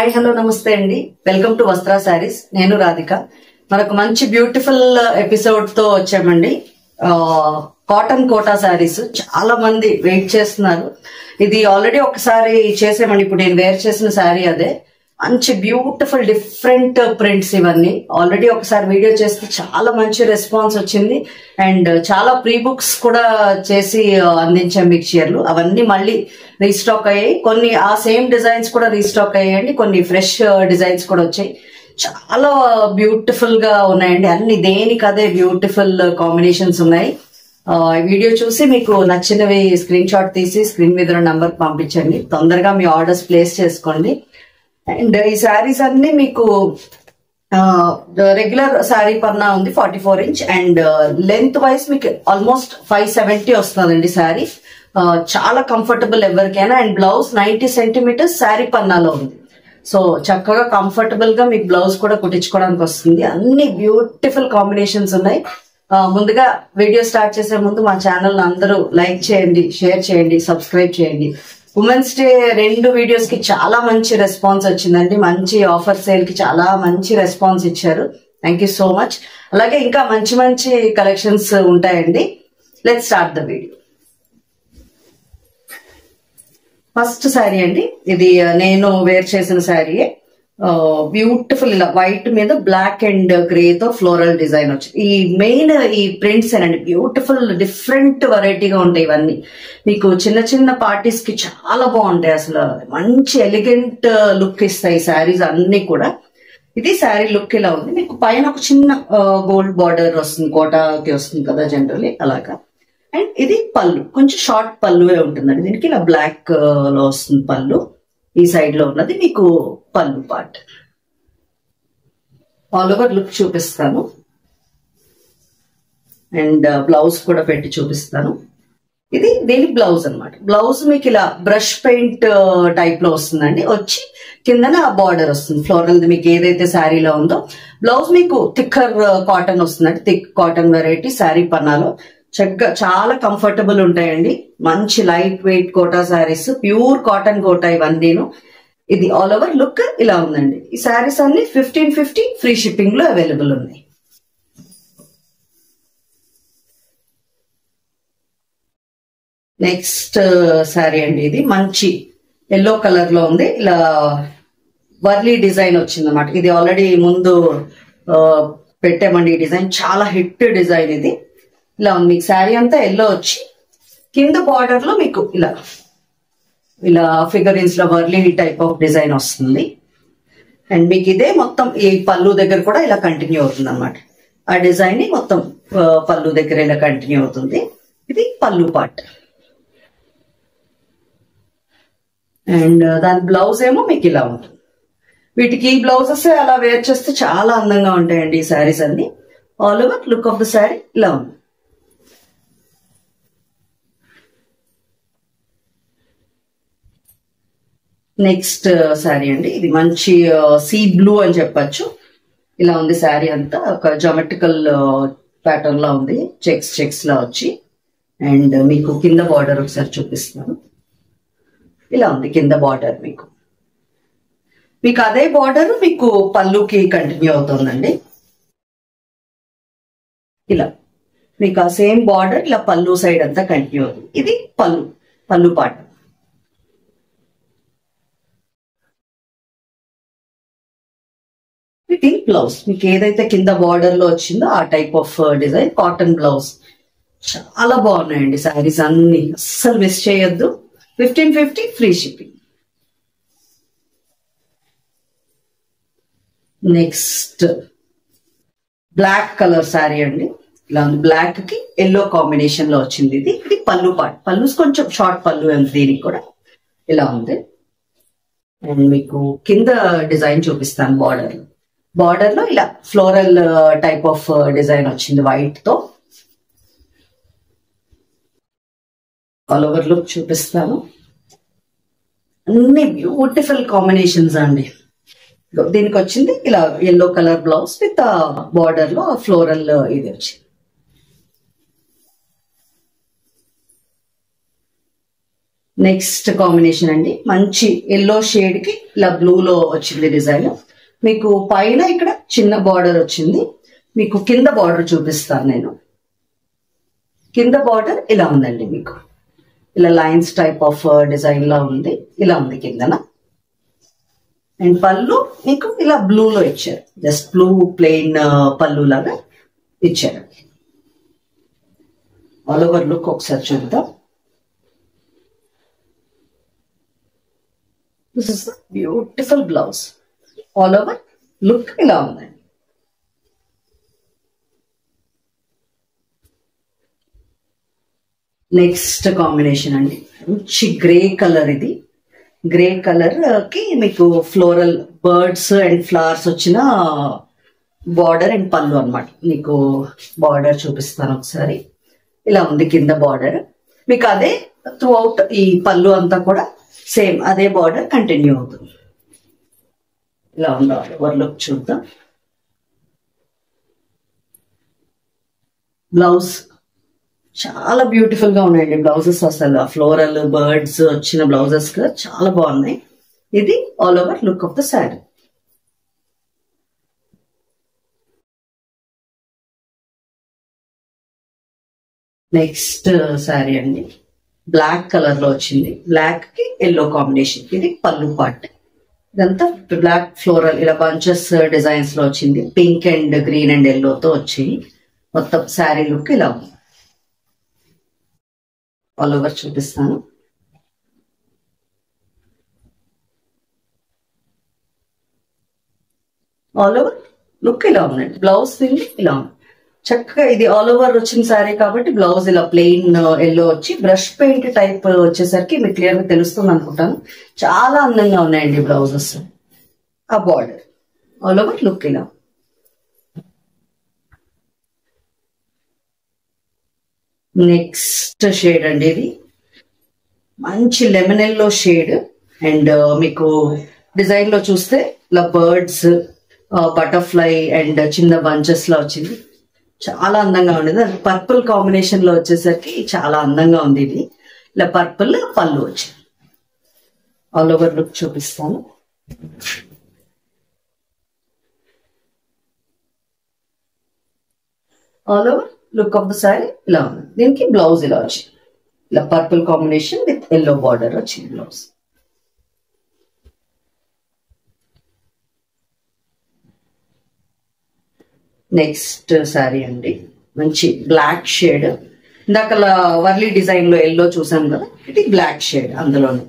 Hi hello నమస్తే అండి. Welcome to వస్త్ర శారీస్. నేను రాధిక. మనకు మంచి బ్యూటిఫుల్ ఎపిసోడ్ తో వచ్చామండి. కాటన్ కోటా శారీస్ చాలా మంది వెయిట్ చేస్తున్నారు. ఇది ఆల్రెడీ ఒకసారి చేసామండి. ఇప్పుడు నేను వేర్ చేసిన శారీ అదే. మంచి బ్యూటిఫుల్ డిఫరెంట్ ప్రింట్స్ ఇవన్నీ ఆల్రెడీ ఒకసారి వీడియో చేస్తే చాలా మంచి రెస్పాన్స్ వచ్చింది. అండ్ చాలా ప్రీ బుక్స్ కూడా చేసి అందించాం మీకు చీరలు. అవన్నీ మళ్ళీ రీస్టాక్ అయ్యాయి. కొన్ని ఆ సేమ్ డిజైన్స్ కూడా రీస్టాక్ అయ్యాయండి. కొన్ని ఫ్రెష్ డిజైన్స్ కూడా వచ్చాయి. చాలా బ్యూటిఫుల్ గా ఉన్నాయండి. అన్ని దేనికి అదే బ్యూటిఫుల్ కాంబినేషన్స్ ఉన్నాయి. వీడియో చూసి మీకు నచ్చినవి స్క్రీన్ షాట్ తీసి స్క్రీన్ మీద నంబర్ పంపించండి. తొందరగా మీ ఆర్డర్స్ ప్లేస్ చేసుకోండి. అండ్ ఈ శారీస్ అన్ని మీకు రెగ్యులర్ శారీ పన్నా ఉంది 44 ఇంచ్ అండ్ లెంత్ వైజ్ మీకు ఆల్మోస్ట్ 570 వస్తుందండి శారీ. చాలా కంఫర్టబుల్ ఎవరికైనా. అండ్ బ్లౌజ్ 90 సెంటీమీటర్స్ శారీ పన్నాలో ఉంది. సో చక్కగా కంఫర్టబుల్ గా మీకు బ్లౌజ్ కూడా కుట్టించుకోవడానికి వస్తుంది. అన్ని బ్యూటిఫుల్ కాంబినేషన్స్ ఉన్నాయి. ముందుగా వీడియో స్టార్ట్ చేసే ముందు మా ఛానల్ అందరూ లైక్ చేయండి, షేర్ చేయండి, సబ్స్క్రైబ్ చేయండి. ఉమెన్స్ డే 2 వీడియోస్ కి చాలా మంచి రెస్పాన్స్ వచ్చిందండి. మంచి ఆఫర్ సేల్ కి చాలా మంచి రెస్పాన్స్ ఇచ్చారు. Thank you so much. అలాగే ఇంకా మంచి మంచి కలెక్షన్స్ ఉంటాయండి. Let's start the video. First sari అండి. ఇది నేను వేర్ చేసిన శారీయే. బ్యూటిఫుల్ ఇలా వైట్ మీద బ్లాక్ అండ్ గ్రే తో ఫ్లోరల్ డిజైన్ వచ్చింది. ఈ మెయిన్ ఈ ప్రింట్స్ ఏనండి బ్యూటిఫుల్ డిఫరెంట్ వెరైటీగా ఉంటాయి. ఇవన్నీ మీకు చిన్న చిన్న పార్టీస్ కి చాలా బాగుంటాయి. అసలు మంచి ఎలిగెంట్ లుక్ ఇస్తాయి శారీస్ అన్ని కూడా. ఇది శారీ లుక్ ఇలా ఉంది. మీకు పైన ఒక చిన్న గోల్డ్ బార్డర్ వస్తుంది, కోటాకి వస్తుంది కదా జనరల్లీ అలాగా. అండ్ ఇది పళ్ళు, కొంచెం షార్ట్ పళ్ళువే ఉంటుందండి. దీనికి ఇలా బ్లాక్ లో వస్తుంది పళ్ళు. ఈ సైడ్ లో ఉన్నది మీకు పళ్ళు పార్ట్. ఆల్ ఓవర్ లుక్ చూపిస్తాను అండ్ బ్లౌజ్ కూడా పెట్టి చూపిస్తాను. ఇది దీని బ్లౌజ్ అనమాట. బ్లౌజ్ మీకు ఇలా బ్రష్ పెయింట్ టైప్ లో వస్తుందండి. వచ్చి కిందన బార్డర్ వస్తుంది ఫ్లోరల్. మీకు ఏదైతే శారీలో ఉందో బ్లౌజ్ మీకు థిక్కర్ కాటన్ వస్తుందండి. థిక్ కాటన్ వెరైటీ శారీ పన్నాలో చక్కగా చాలా కంఫర్టబుల్ ఉంటాయండి. మంచి light weight Kota saris, pure cotton Kota ఇవన్నీను. ఇది ఆల్ ఓవర్ లుక్ ఇలా ఉందండి. ఈ శారీస్ అన్ని 1550 ఫ్రీ షిప్పింగ్ లో అవైలబుల్ ఉన్నాయి. నెక్స్ట్ శారీ అండి. ఇది మంచి ఎల్లో కలర్ లో ఉంది. ఇలా వర్లీ డిజైన్ వచ్చింది అనమాట. ఇది ఆల్రెడీ ముందు పెట్టామండి. ఈ డిజైన్ చాలా హిట్ డిజైన్. ఇది ఇలా ఉంది. మీకు శారీ అంతా ఎల్లో వచ్చి కింద బార్డర్ లో మీకు ఇలా ఇలా ఫిగరిన్స్ లో వర్లీ టైప్ ఆఫ్ డిజైన్ వస్తుంది. అండ్ మీకు ఇదే మొత్తం ఈ పళ్ళు దగ్గర కూడా ఇలా కంటిన్యూ అవుతుంది అనమాట. ఆ డిజైన్ మొత్తం పళ్ళు దగ్గర ఇలా కంటిన్యూ అవుతుంది. ఇది పళ్ళు పార్ట్. అండ్ దాని బ్లౌజ్ ఏమో మీకు ఇలా ఉంటుంది. వీటికి ఈ బ్లౌజెస్ అలా వేర్ చేస్తే చాలా అందంగా ఉంటాయండి ఈ శారీస్ అన్ని. All over look of the sari ఇలా ఉంది. నెక్స్ట్ శారీ అండి. ఇది మంచి సీ బ్లూ అని చెప్పచ్చు. ఇలా ఉంది శారీ అంతా. ఒక జామెట్రికల్ ప్యాటర్న్ లా ఉంది. చెక్స్ చెక్స్ లా వచ్చి. అండ్ మీకు కింద బార్డర్ ఒకసారి చూపిస్తున్నాను. ఇలా ఉంది కింద బార్డర్. మీకు అదే బార్డర్ మీకు పళ్ళుకి కంటిన్యూ అవుతుందండి. ఇలా మీకు ఆ సేమ్ బార్డర్ ఇలా పళ్ళు సైడ్ అంతా కంటిన్యూ అవుతుంది. ఇది పళ్ళు పార్ట్. ఇది బ్లౌజ్. మీకు ఏదైతే కింద బార్డర్ లో వచ్చిందో ఆ type of design cotton blouse. చాలా బాగున్నాయండి శారీస్ అన్ని. అస్సలు మిస్ చేయొద్దు. 1550 free shipping. Next black colour sari అండి. ఇలా ఉంది. బ్లాక్ కి ఎల్లో కాంబినేషన్ లో వచ్చింది. ఇది పళ్ళు పార్ట్. పళ్ళు కొంచెం షార్ట్ పళ్ళు ఉంది. దీనికి కూడా ఇలా ఉంది. అండ్ మీకు కింద డిజైన్ చూపిస్తాను. బార్డర్ లో ఇలా ఫ్లోరల్ టైప్ ఆఫ్ డిజైన్ వచ్చింది వైట్ తో. ఆల్ ఓవర్ లుక్ చూపిస్తాను. అన్ని బ్యూటిఫుల్ కాంబినేషన్స్ అండి. దీనికి వచ్చింది ఇలా yellow colour blouse with border లో ఫ్లోరల్ ఇది వచ్చింది. నెక్స్ట్ కాంబినేషన్ అండి, మంచి ఎల్లో షేడ్ కి ఇలా బ్లూలో వచ్చింది డిజైన్. మీకు పైన ఇక్కడ చిన్న బార్డర్ వచ్చింది. మీకు కింద బార్డర్ చూపిస్తాను నేను. కింద బార్డర్ ఇలా ఉందండి, మీకు ఇలా లైన్స్ టైప్ ఆఫ్ డిజైన్ లా ఉంది. ఇలా ఉంది కిందన. అండ్ పళ్ళు మీకు ఇలా బ్లూలో ఇచ్చారు. జస్ట్ బ్లూ ప్లెయిన్ పళ్ళు లాగా ఇచ్చారు. ఆల్ ఓవర్ లుక్ ఒకసారి చూద్దాం. This is beautiful blouse. All over look ఇలా ఉందండి. నెక్స్ట్ కాంబినేషన్ అండి, మంచి గ్రే కలర్. ఇది గ్రే కలర్ కి మీకు ఫ్లోరల్ బర్డ్స్ అండ్ ఫ్లవర్స్ వచ్చిన బార్డర్ అండ్ పళ్ళు అన్నమాట. మీకు బార్డర్ చూపిస్తాను ఒకసారి. ఇలా ఉంది కింద బార్డర్. మీకు అదే త్రూ అవుట్ ఈ పళ్ళు అంతా కూడా సేమ్ అదే బార్డర్ కంటిన్యూ అవుతుంది. ఇలా ఉంది. ఓవర్ లుక్ చూద్దాం. బ్లౌజ్ చాలా బ్యూటిఫుల్ గా ఉన్నాయండి బ్లౌజెస్. అసలు ఫ్లోరల్ బర్డ్స్ వచ్చిన బ్లౌజెస్ చాలా బాగున్నాయి. ఇది all over look of the sari. Next sari అండి, బ్లాక్ కలర్ లో వచ్చింది. బ్లాక్ కి ఎల్లో కాంబినేషన్. ఇది పళ్ళు పార్ట్. ఇదంతా బ్లాక్ ఫ్లోరల్ ఇలా బంచెస్ డిజైన్స్ లో వచ్చింది. పింక్ అండ్ గ్రీన్ అండ్ ఎల్లోతో వచ్చి మొత్తం శారీ లుక్ ఇలా ఉంది. ఆల్ ఓవర్ చూపిస్తాను. ఆల్ ఓవర్ లుక్ ఇలా ఉందండి. బ్లౌజ్ థింగ్ ఇలా ఉంది చక్కగా. ఇది ఆల్ ఓవర్ వచ్చిన శారీ కాబట్టి బ్లౌజ్ ఇలా ప్లెయిన్ ఎల్లో వచ్చి బ్రష్ పెయింట్ టైప్ వచ్చేసరికి మీకు క్లియర్ గా తెలుస్తుంది అనుకుంటాను. చాలా అందంగా ఉన్నాయండి బ్లౌజెస్. ఆ బార్డర్ ఆల్ ఓవర్ లుక్ ఇలా. నెక్స్ట్ షేడ్ అండి, ఇది మంచి లెమన్ ఎల్లో షేడ్. అండ్ మీకు డిజైన్ లో చూస్తే ఇలా బర్డ్స్, బటర్ఫ్లై అండ్ చిన్న బంచెస్ లో వచ్చింది. చాలా అందంగా ఉండేది. అది పర్పుల్ కాంబినేషన్ లో వచ్చేసరికి చాలా అందంగా ఉంది. ఇది ఇలా పర్పుల్ పళ్ళు వచ్చింది. ఆల్ ఓవర్ లుక్ చూపిస్తాను. All over look of the sari ఇలా ఉంది. దీనికి బ్లౌజ్ ఇలా వచ్చింది. ఇలా purple combination with yellow border వచ్చింది బ్లౌజ్. నెక్స్ట్ శారీ అండి, మంచి బ్లాక్ షేడ్. ఇందాక వర్లీ డిజైన్ లో ఎల్లో చూసాం కదా, ఇది బ్లాక్ షేడ్. అందులోనే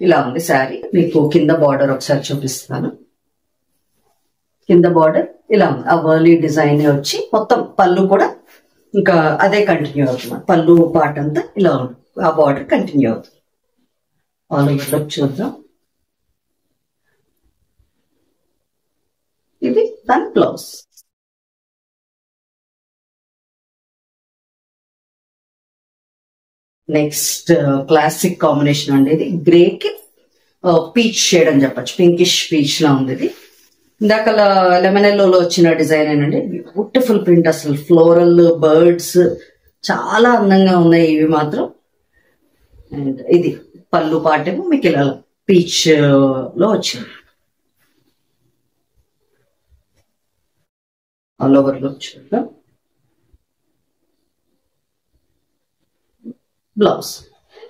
ఇలా ఉంది శారీ. మీకు కింద బార్డర్ ఒకసారి చూపిస్తాను. కింద బార్డర్ ఇలా ఉంది. ఆ వర్లీ డిజైన్ వచ్చి మొత్తం పళ్ళు కూడా ఇంకా అదే కంటిన్యూ అవుతుంది. పళ్ళు పార్ట్ అంతా ఇలా ఉంది. ఆ బార్డర్ కంటిన్యూ అవుతుంది. ఆల్ ఓవర్ లుక్ చూద్దాం. ఇది దాని బ్లౌజ్. నెక్స్ట్ క్లాసిక్ కాంబినేషన్ అండి, ఇది గ్రే కి పీచ్ షేడ్ అని చెప్పచ్చు. పింకిష్ పీచ్ లా ఉంది ఇది. ఇందాక లెమన్ ఎల్లోలో వచ్చిన డిజైన్ ఏనండి. Beautiful print. అసలు ఫ్లోరల్ బర్డ్స్ చాలా అందంగా ఉన్నాయి ఇవి మాత్రం. అండ్ ఇది పళ్ళు పాటేమో మీకు ఇలా పీచ్ లో వచ్చింది. ఆల్ ఓవర్ లుక్ చూద్దాం. బ్లౌజ్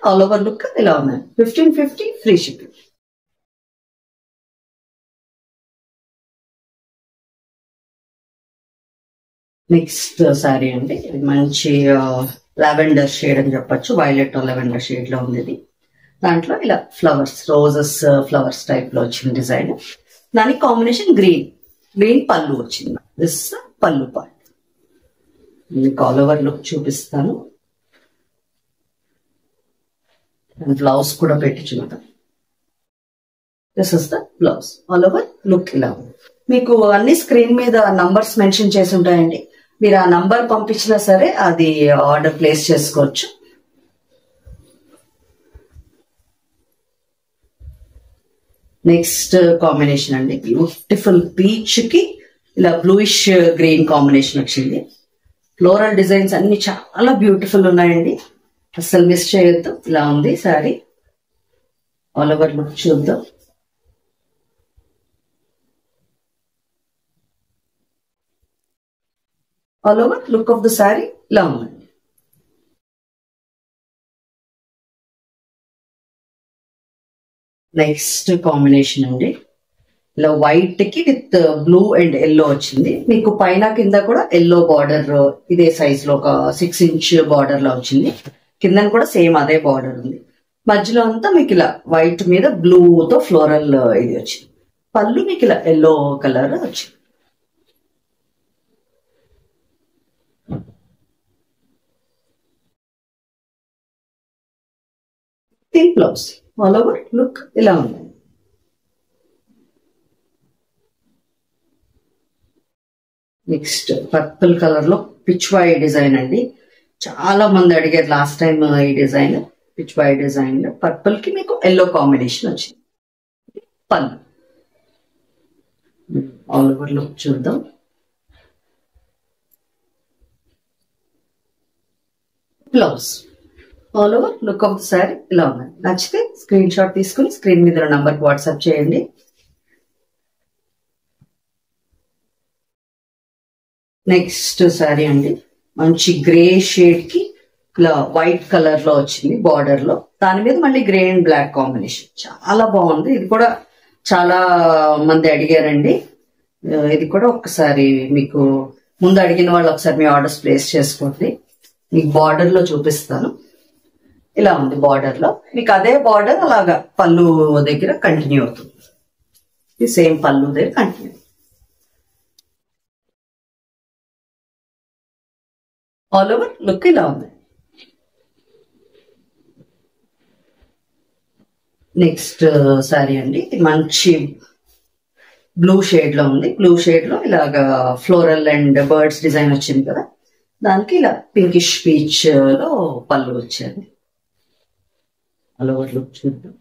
ఆల్ ఓవర్ లుక్ ఇలా ఉన్నాయి. 1550 ఫ్రీ షిప్పింగ్. నెక్స్ట్ శారీ అండి, ఇది మంచి లావెండర్ షేడ్ అని చెప్పొచ్చు. వైలెట్ లావెండర్ షేడ్ లో ఉంది ఇది. దాంట్లో ఇలా ఫ్లవర్స్, రోజెస్ ఫ్లవర్స్ టైప్ లో వచ్చిన డిజైన్. దానికి కాంబినేషన్ గ్రీన్. గ్రీన్ పళ్ళు వచ్చింది. దిస్ పళ్ళు పార్ట్. మీకు ఆల్ ఓవర్ లుక్ చూపిస్తాను. బ్లౌజ్ కూడా పెట్టి చూద్దాం. This is the blouse. All over look ఇలా ఉంది. మీకు అన్ని స్క్రీన్ మీద నంబర్స్ మెన్షన్ చేసి ఉంటాయండి. మీరు ఆ నంబర్ పంపించినా సరే అది ఆర్డర్ ప్లేస్ చేసుకోవచ్చు. నెక్స్ట్ కాంబినేషన్ అండి, బ్యూటిఫుల్ పీచ్ కి ఇలా బ్లూయిష్ గ్రీన్ కాంబినేషన్ వచ్చింది. ఫ్లోరల్ డిజైన్స్ అన్ని చాలా బ్యూటిఫుల్ ఉన్నాయండి. అస్సలు మిస్ చేయొద్దు. ఇలా ఉంది శారీ. ఆల్ ఓవర్ లుక్ చూద్దాం. All over look of the sari ఇలా ఉందండి. నెక్స్ట్ కాంబినేషన్ అండి, ఇలా వైట్ కి విత్ బ్లూ అండ్ ఎల్లో వచ్చింది. మీకు పైన కింద కూడా ఎల్లో బార్డర్ ఇదే సైజ్ లో ఒక 6 ఇంచ్ బార్డర్ లో వచ్చింది. కింద కూడా సేమ్ అదే బార్డర్ ఉంది. మధ్యలో అంతా మీకు ఇలా వైట్ మీద బ్లూ తో ఫ్లోరల్ ఇది వచ్చింది. పళ్ళు మీకు ఇలా ఎల్లో కలర్ వచ్చింది. Thin blouse. All over look ఇలా ఉంది. నెక్స్ట్ పర్పుల్ కలర్ లో పిచ్ వై డిజైన్ అండి. చాలా మంది అడిగారు లాస్ట్ టైం ఈ డిజైన్. పిచ్ వై డిజైన్ లో పర్పుల్ కి మీకు ఎల్లో కాంబినేషన్ వచ్చింది. పళ్ళు. ఆల్ ఓవర్ లుక్ చూద్దాం. Blouse. All over look of the sari ఇలా ఉంది. నచ్చితే స్క్రీన్ షాట్ తీసుకుని స్క్రీన్ మీద నంబర్ కి వాట్సాప్ చేయండి. నెక్స్ట్ శారీ అండి, మంచి గ్రే షేడ్ కి ఇలా వైట్ కలర్ లో వచ్చింది బార్డర్ లో. దాని మీద మళ్ళీ గ్రే అండ్ బ్లాక్ కాంబినేషన్. చాలా బాగుంది. ఇది కూడా చాలా మంది అడిగారండి. ఇది కూడా ఒక్కసారి మీకు ముందు అడిగిన వాళ్ళు ఒకసారి మీ ఆర్డర్స్ ప్లేస్ చేసుకోండి. మీకు బార్డర్ లో చూపిస్తాను. ఇలా ఉంది బార్డర్ లో. మీకు అదే బార్డర్ అలాగా పళ్ళు దగ్గర కంటిన్యూ అవుతుంది. ఇది సేమ్ పళ్ళు దగ్గర కంటిన్యూ. ఆల్ ఓవర్ లుక్ ఇలా ఉంది. నెక్స్ట్ శారీ అండి, మంచి బ్లూ షేడ్ లో ఉంది. బ్లూ షేడ్ లో ఇలాగా ఫ్లోరల్ అండ్ బర్డ్స్ డిజైన్ వచ్చింది కదా, దానికి ఇలా పింకిష్ పీచ్ లో పళ్ళు వచ్చాయి. ఆల్ ఓవర్ లుక్ చూద్దాం.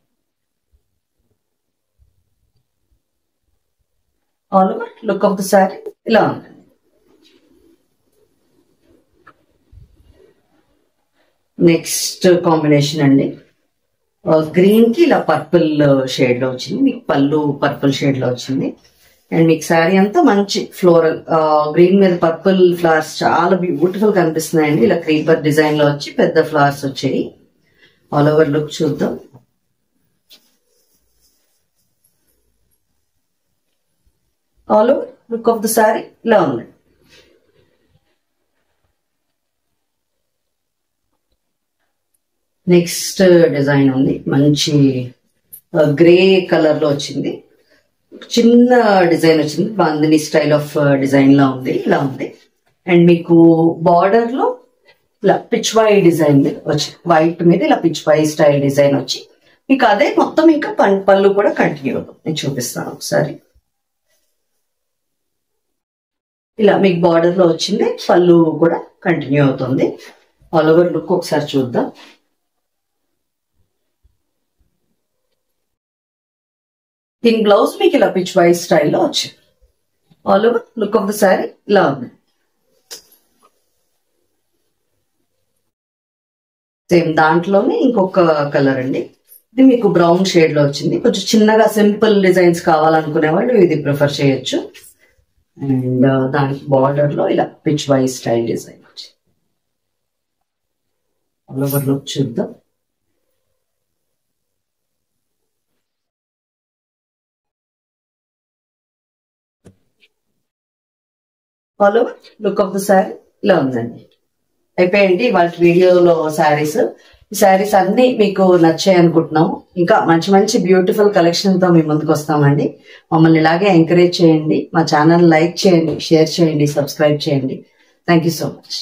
All over look of the sari ఇలా ఉంది. నెక్స్ట్ కాంబినేషన్ అండి, గ్రీన్ కి ఇలా పర్పుల్ షేడ్ లో వచ్చింది. మీకు పళ్ళు పర్పుల్ షేడ్ లో వచ్చింది. అండ్ మీకు శారీ అంతా మంచి ఫ్లోరల్ గ్రీన్ మీద పర్పుల్ ఫ్లవర్స్ చాలా బ్యూటిఫుల్ కనిపిస్తున్నాయండి. ఇలా క్రీపర్ డిజైన్ లో వచ్చి పెద్ద ఫ్లవర్స్ వచ్చాయి. ఆల్ ఓవర్ లుక్ చూద్దాం. All over look of the sari ఇలా ఉంది. నెక్స్ట్ డిజైన్ ఉంది, మంచి గ్రే కలర్ లో వచ్చింది. చిన్న డిజైన్ వచ్చింది, బాందిని స్టైల్ ఆఫ్ డిజైన్ లా ఉంది. ఇలా ఉంది. అండ్ మీకు బార్డర్ లో ఇలా పిచ్ వై డిజైన్ వచ్చి వైట్ మీద ఇలా పిచ్ వై స్టైల్ డిజైన్ వచ్చి మీకు అదే మొత్తం ఇంకా పళ్ళు కూడా కంటిన్యూ అవుతుంది. నేను చూపిస్తాను ఒకసారి. ఇలా మీకు బార్డర్ లో వచ్చింది, పళ్ళు కూడా కంటిన్యూ అవుతుంది. ఆల్ ఓవర్ లుక్ ఒకసారి చూద్దాం. దీని బ్లౌజ్ మీకు ఇలా పిచ్ వై స్టైల్లో వచ్చింది. All over look of the sari ఇలా ఉంది. సేమ్ దాంట్లోనే ఇంకొక కలర్ అండి. ఇది మీకు బ్రౌన్ షేడ్ లో వచ్చింది. కొంచెం చిన్నగా సింపుల్ డిజైన్స్ కావాలనుకునే వాళ్ళు ఇది ప్రిఫర్ చేయొచ్చు. అండ్ దానికి బార్డర్ లో ఇలా పిచ్ వై స్టైల్ డిజైన్ వచ్చింది. ఆల్ ఓవర్ లుక్ చూద్దాం. All over look of the sari ఇలా ఉందండి. అయిపోయింది వాళ్ళ వీడియోలో శారీస్. ఈ శారీస్ అన్ని మీకు నచ్చాయి అనుకుంటున్నాము. ఇంకా మంచి మంచి బ్యూటిఫుల్ కలెక్షన్ తో మీ ముందుకు వస్తామండి. మమ్మల్ని ఇలాగే ఎంకరేజ్ చేయండి. మా ఛానల్ లైక్ చేయండి, షేర్ చేయండి, సబ్స్క్రైబ్ చేయండి. Thank you so much.